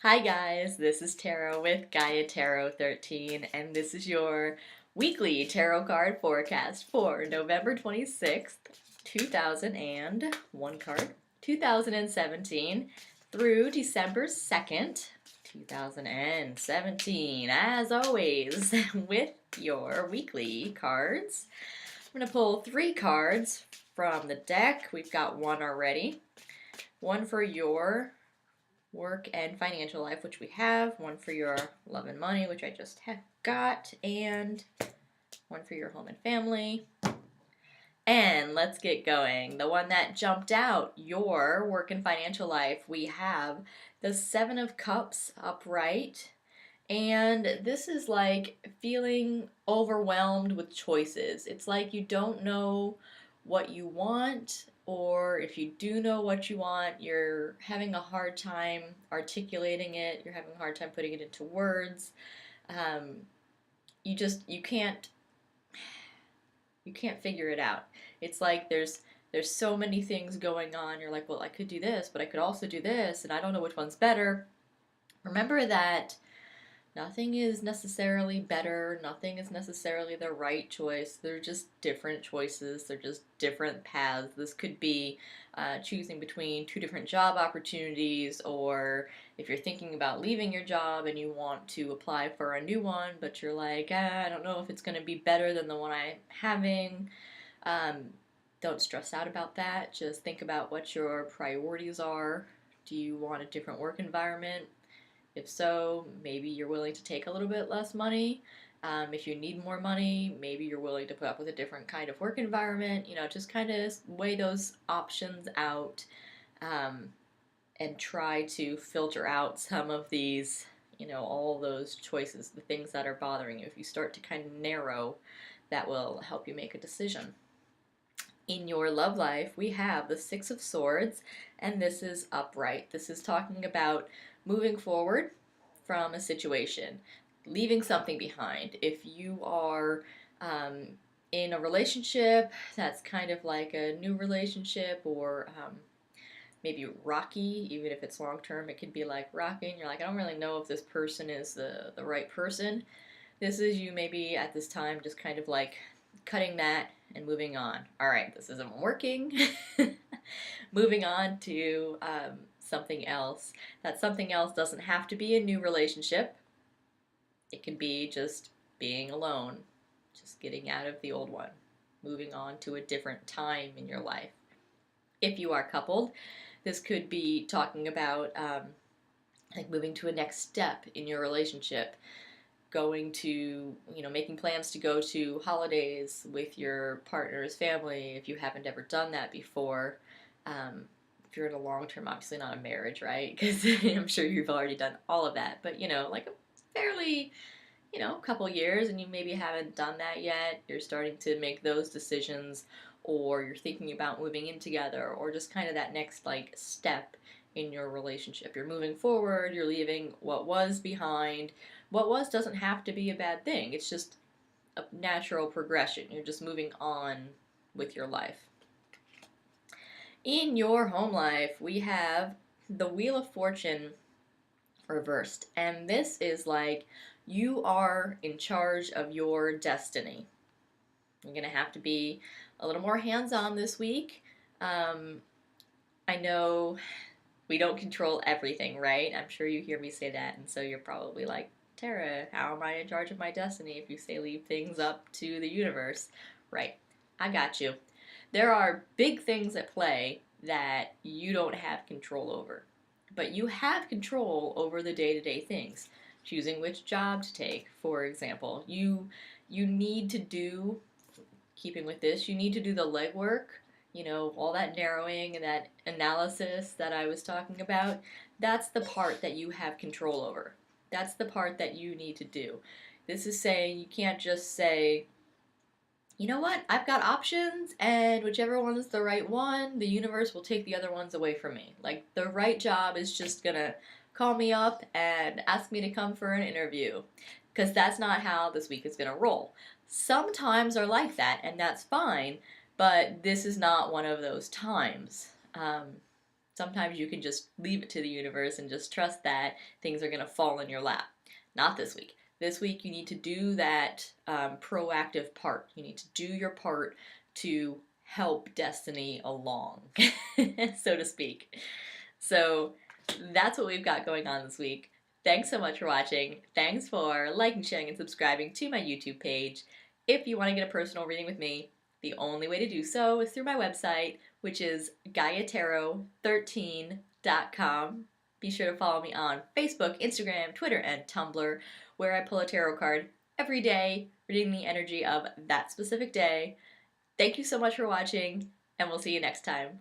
Hi guys, this is Tarot with Gaia Tarot 13, and this is your weekly tarot card forecast for November 26th, 2001 card, 2017 through December 2nd, 2017, as always, with your weekly cards. I'm going to pull 3 cards from the deck. We've got one already. One for your work and financial life, which we have, one for your love and money, which I just have got, and one for your home and family. And let's get going. The one that jumped out, your work and financial life, we have the Seven of Cups upright. And this is like feeling overwhelmed with choices. It's like you don't know what you want, or if you do know what you want, you're having a hard time articulating it, you're having a hard time putting it into words. Um, you can't figure it out. It's like there's so many things going on. You're like, well, I could do this, but I could also do this, and I don't know which one's better. Remember that nothing is necessarily better, nothing is necessarily the right choice. They're just different choices, they're just different paths. This could be choosing between 2 different job opportunities, or if you're thinking about leaving your job and you want to apply for a new one, but you're like, I don't know if it's going to be better than the one I'm having. Um, don't stress out about that. Just think about what your priorities are. Do you want a different work environment? If so, maybe you're willing to take a little bit less money. If you need more money, maybe you're willing to put up with a different kind of work environment. Just kind of weigh those options out, um, and try to filter out some of these, all those choices, the things that are bothering you. If you start to kind of narrow, that will help you make a decision. In your love life, we have the Six of Swords, and this is upright. This is talking about moving forward from a situation, leaving something behind. If you are in a relationship that's kind of like a new relationship, or maybe rocky, even if it's long term, it could be like rocking. You're like, I don't really know if this person is the right person. This is you maybe at this time just kind of like cutting that and moving on. All right, this isn't working. Moving on to something else. That something else doesn't have to be a new relationship. It can be just being alone, just getting out of the old one, moving on to a different time in your life. If you are coupled, this could be talking about like moving to a next step in your relationship, going to, making plans to go to holidays with your partner's family if you haven't ever done that before. If you're in a long term, obviously not a marriage, right? Because I'm sure you've already done all of that. But, like a fairly, couple years, and you maybe haven't done that yet. You're starting to make those decisions, or you're thinking about moving in together, or just kind of that next, like, step in your relationship. You're moving forward, you're leaving what was behind. What was doesn't have to be a bad thing. It's just a natural progression. You're just moving on with your life. In your home life, we have the Wheel of Fortune reversed. And this is like you are in charge of your destiny. You're going to have to be a little more hands-on this week. I know we don't control everything, right? I'm sure you hear me say that, and so you're probably like, Tara, how am I in charge of my destiny if you say leave things up to the universe? Right, I got you. There are big things at play that you don't have control over, but you have control over the day-to-day things. Choosing which job to take, for example. You need to do, keeping with this, you need to do the legwork, all that narrowing and that analysis that I was talking about. That's the part that you have control over. That's the part that you need to do. This is saying you can't just say, you know what, I've got options, and whichever one is the right one, the universe will take the other ones away from me. Like, the right job is just gonna call me up and ask me to come for an interview. Because that's not how this week is gonna roll. Some times are like that, and that's fine, but this is not one of those times. Sometimes you can just leave it to the universe and just trust that things are going to fall in your lap. Not this week. This week, you need to do that proactive part. You need to do your part to help destiny along, so to speak. So that's what we've got going on this week. Thanks so much for watching. Thanks for liking, sharing, and subscribing to my YouTube page. If you want to get a personal reading with me, the only way to do so is through my website, which is GaiaTarot13.com. Be sure to follow me on Facebook, Instagram, Twitter, and Tumblr, where I pull a tarot card every day, reading the energy of that specific day. Thank you so much for watching, and we'll see you next time.